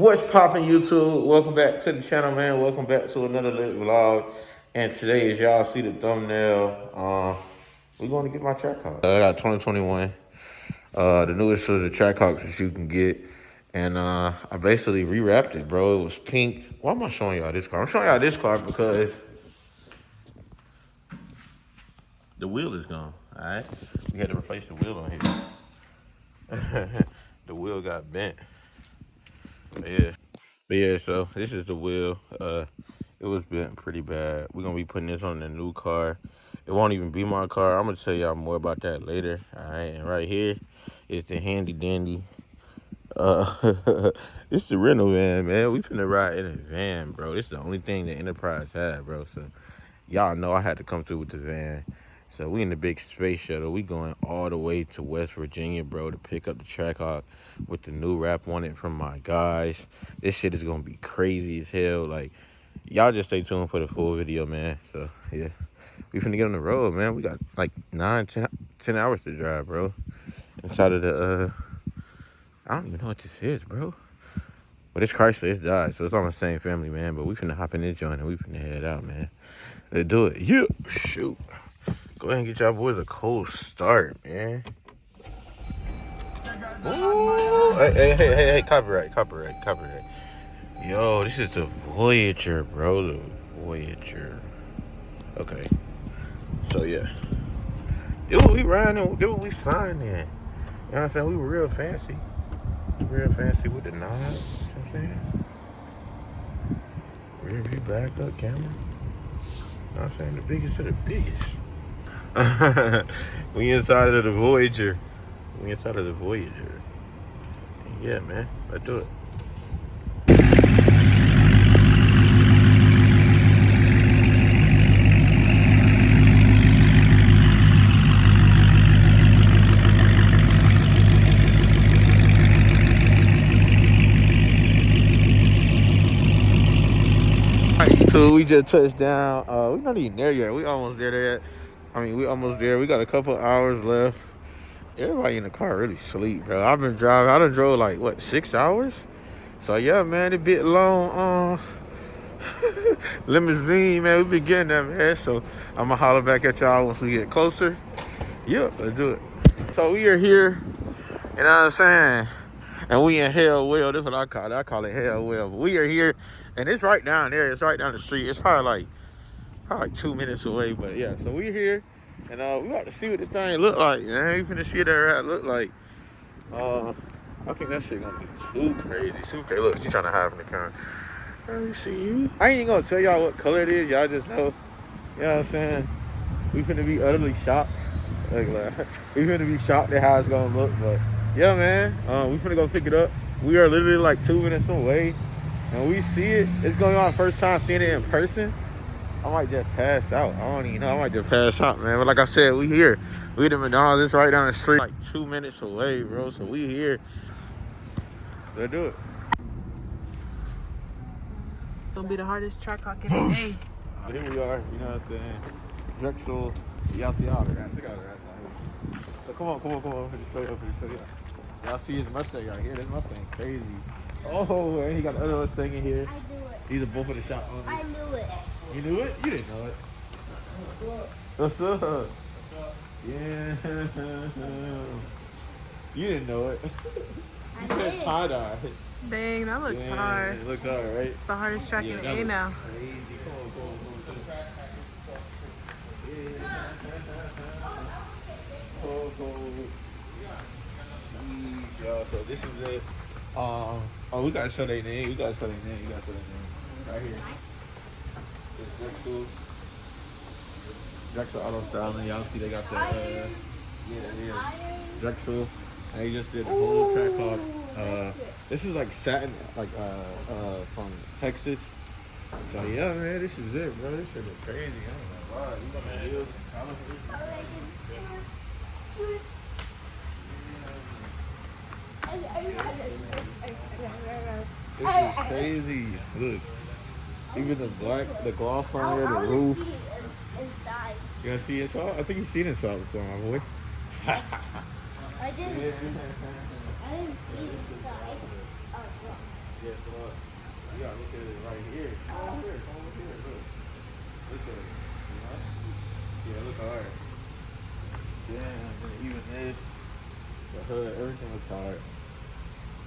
What's poppin' YouTube? Welcome back to the channel, man. Welcome back to another lit vlog. And today, as y'all see the thumbnail, we're going to get my Trackhawk. I got 2021, the newest of the Trackhawks that you can get. And I basically rewrapped it, bro. It was pink. Why am I showing y'all this car? I'm showing y'all this car because the wheel is gone, all right? We had to replace the wheel on here. The wheel got bent. Yeah. But yeah, so this is the wheel. It was bent pretty bad. We're gonna be putting this on the new car. It won't even be my car. I'm gonna tell y'all more about that later. Alright, and right here is the handy dandy. This is the rental van, man. We finna ride in a van, bro. This is the only thing the Enterprise had, bro. So y'all know I had to come through with the van. So we in the big space shuttle. We going all the way to West Virginia, bro, to pick up the Trackhawk with the new wrap on it from my guys. This shit is gonna be crazy as hell. Like, y'all just stay tuned for the full video, man. So yeah, we finna get on the road, man. We got like 10 hours to drive, bro. Inside of the I don't even know what this is, bro. But it's Chrysler, it's Dodge, so it's all the same family, man. But we finna hop in this joint and we finna head out, man. Let's do it. Yeah, shoot. Go ahead and get y'all boys a cold start, man. Ooh. Hey, copyright. Yo, this is the Voyager, bro. The Voyager. Okay. So, yeah. This what we riding, this what we flying in. You know what I'm saying? We were real fancy. Real fancy with the knobs. You know what I'm saying? Rear view backup camera. You know what I'm saying? The biggest of the biggest. We inside of the Voyager. Yeah, man. Let's do it. So we just touched down. We're not even there yet. We almost there. We almost there. We got a couple hours left. Everybody in the car really sleep, bro. I've been driving. I done drove like, what, 6 hours? So, yeah, man, it bit long. Limousine, man. We been getting there, man. So, I'm going to holler back at y'all once we get closer. Yep, let's do it. So, we are here. You know what I'm saying? And we in Hell Well. That's what I call it. I call it Hell Well. But we are here. And it's right down there. It's right down the street. It's probably like 2 minutes away. But, yeah, so we here. And we about to see what this thing look like, man. We finna see what that rat look like. I think that shit gonna be too crazy. Too crazy. Look, she trying to hide from the camera. Let me see you. I ain't gonna tell y'all what color it is. Y'all just know. You know what I'm saying? We finna be utterly shocked. Like, we finna be shocked at how it's gonna look. But yeah, man. We finna go pick it up. We are literally like 2 minutes away, and we see it. It's gonna be my first time seeing it in person. I might just pass out. I don't even know. I might just pass out, man. But like I said, we here. We at the McDonald's. It's right down the street, like 2 minutes away, bro. So we here. Let's do it. Gonna be the hardest Trackhawk in the day. Here we are. You know what I'm saying? Drexel. Y'all see all the rats. Check out the rats out here. So come on. Show you. Y'all see his Mustang right here. This Mustang crazy. Oh, and he got the other thing in here. I knew it. These are both of the shop owners. I knew it. You knew it? You didn't know it. What's up? Yeah. You didn't know it. You said tie-dye. Dang, that looks hard. It looks hard, right? It's the hardest track in A now. Crazy. Come on. Yeah. Y'all, so this is it. We gotta show their name. Right here. It's Drexel Auto Styling. Y'all see they got the Drexel. And they just did the whole Trackhawk. This is like satin, from Texas. So yeah, man, this is it, bro. This shit is crazy. I ain't gonna lie. You got the wheels and this is crazy. Look. Even the gloss on there, the roof. You gonna see inside? I think you've seen inside before, my boy. I didn't see inside. Yeah, so you gotta look at it right here. Come over here, look. Look at it. You know? Yeah, look hard. Yeah, and even this, the hood, everything looks hard.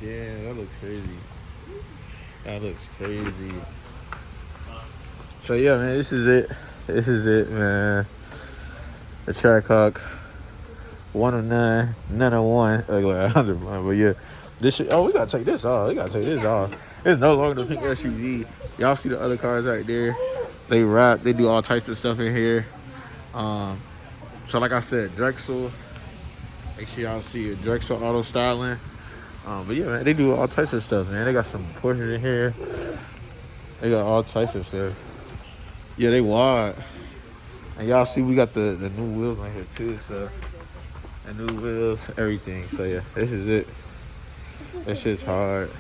Yeah, that looks crazy. That looks crazy. So yeah, man, this is it. This is it, man. The Trackhawk, 109, none of one. Like 101, but yeah. This shit, oh, we gotta take this off. We gotta take this off. It's no longer the pink SUV. Y'all see the other cars right there. They rap, they do all types of stuff in here. So like I said, Drexel. Make sure y'all see it. Drexel Auto Styling. But yeah, man, they do all types of stuff, man. They got some Porsches in here. They got all types of stuff. Yeah, they wide. And y'all see we got the new wheels on here too, so the new wheels, everything. So yeah, this is it. This shit's hard.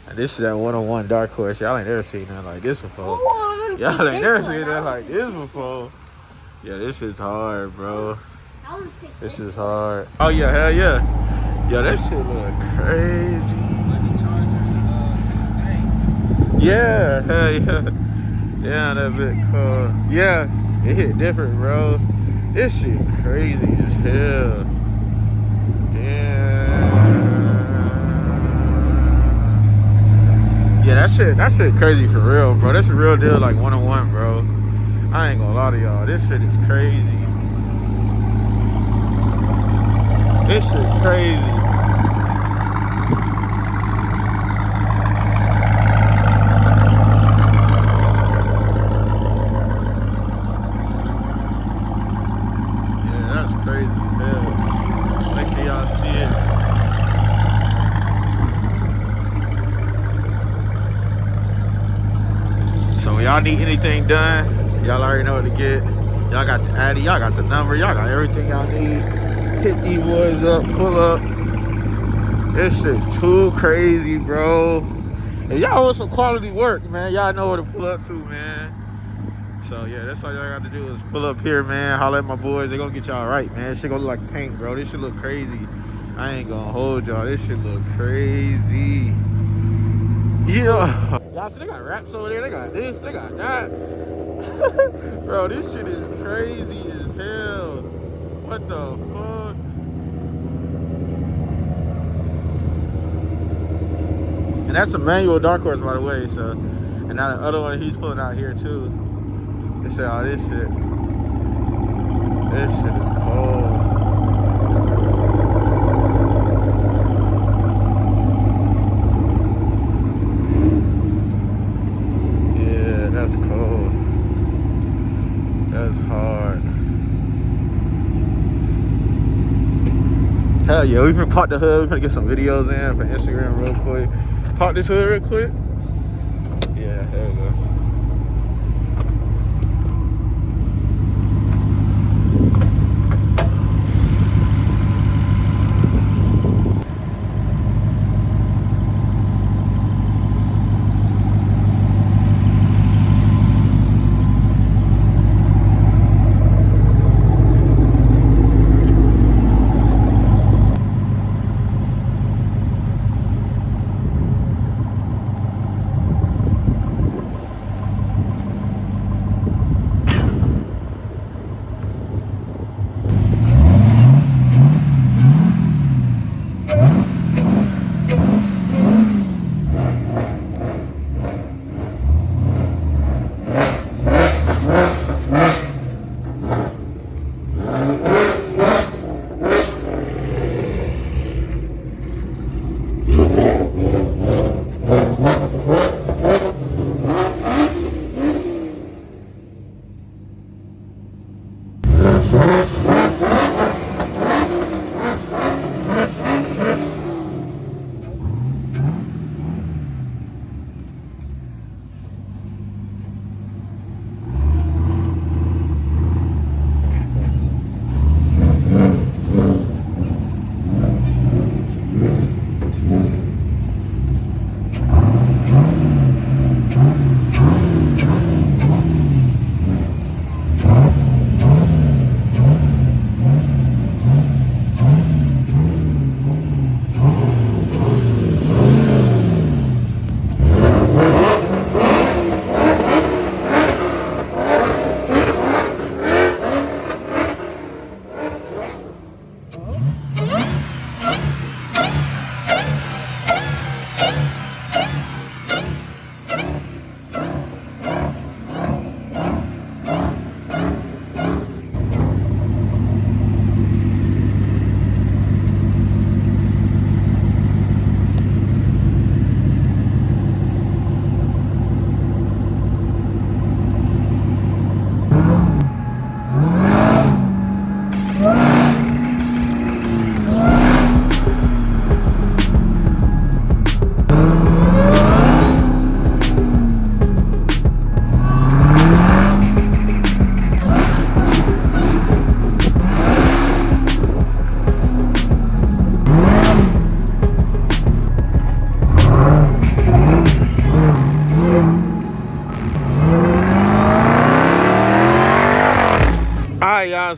And this is that 101 Dark Horse. Y'all ain't never seen nothing like this before. Y'all ain't never seen nothing like this before. Yeah, this shit's hard, bro. This is hard. Oh yeah, hell yeah. Yo, that shit look crazy. Yeah, hell yeah. Yeah, that bit cool. Yeah, it hit different, bro. This shit crazy as hell. Damn. Yeah, that shit crazy for real, bro. That's a real deal, like 101, bro. I ain't gonna lie to y'all. This shit is crazy. This shit crazy. Yeah, that's crazy as hell. Make sure y'all see it. So when y'all need anything done, y'all already know what to get. Y'all got the Addy, y'all got the number, y'all got everything y'all need. Hit these boys up, pull up. This shit's too crazy, bro. If y'all want some quality work, man, y'all know where to pull up to, man. So yeah, that's all y'all got to do is pull up here, man. Holler at my boys, they gonna get y'all right, man. This shit gonna look like paint, bro. This shit look crazy. I ain't gonna hold y'all. This shit look crazy. Yeah. Y'all see they got wraps over there. They got this. They got that. Bro, this shit is crazy as hell. What the fuck? And that's a manual Dark Horse, by the way. So, and now the other one he's pulling out here too. They say all this shit. This shit is cold. That's cold. That's hard. Hell yeah, we finna pop the hood. We finna get some videos in for Instagram real quick. Pop this hood real quick. Yeah, there we go.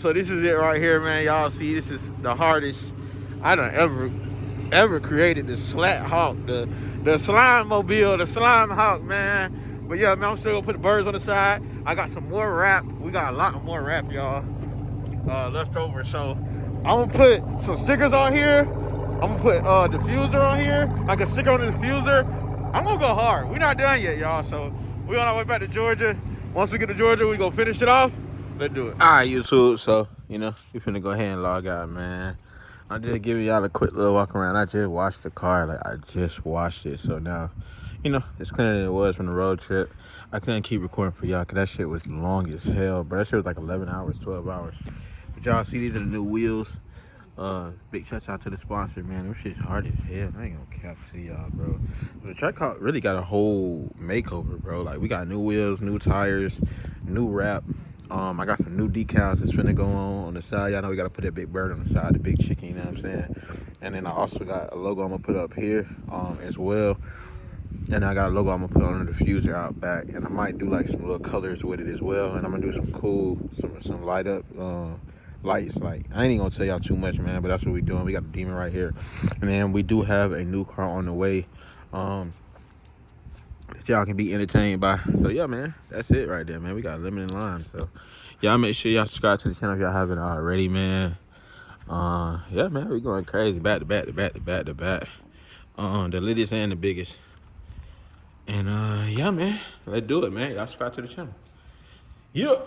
so this is it right here, man. Y'all see, this is the hardest I done ever created. The Trackhawk, the slime mobile, the slime hawk, man. But yeah, man, I'm still gonna put the birds on the side. I got some more wrap. We got a lot more wrap, y'all, left over. So I'm gonna put some stickers on here. I'm gonna put diffuser on here. Like a sticker on the diffuser. I'm gonna go hard. We're not done yet, y'all. So we're on our way back to Georgia. Once we get to Georgia, we gonna finish it off. Let's do it. All right, YouTube. So, you know, we finna go ahead and log out, man. I'm just giving y'all a quick little walk around. I just washed the car. Like, I just washed it. So now, you know, it's cleaner than it was from the road trip. I couldn't keep recording for y'all because that shit was long as hell, bro. That shit was like 11 hours, 12 hours. But y'all see, these are the new wheels. Big shout out to the sponsor, man. This shit's hard as hell. I ain't gonna cap to y'all, bro. But the Trackhawk really got a whole makeover, bro. Like, we got new wheels, new tires, new wrap. I got some new decals that's finna go on the side. Y'all know we gotta put that big bird on the side, the big chicken, you know what I'm saying? And then I also got a logo I'm gonna put up here as well. And I got a logo I'm gonna put on the diffuser out back. And I might do like some little colors with it as well. And I'm gonna do some cool, some light up lights. Like, I ain't even gonna tell y'all too much, man, but that's what we doing. We got the Demon right here. And then we do have a new car on the way. That y'all can be entertained by. So yeah, man, that's it right there, man. We got limited line. So y'all make sure y'all subscribe to the channel if y'all haven't already, man. Yeah, man, we going crazy, back to back to back to back to back. The latest and the biggest. And yeah, man, let's do it, man. Y'all subscribe to the channel. Yeah.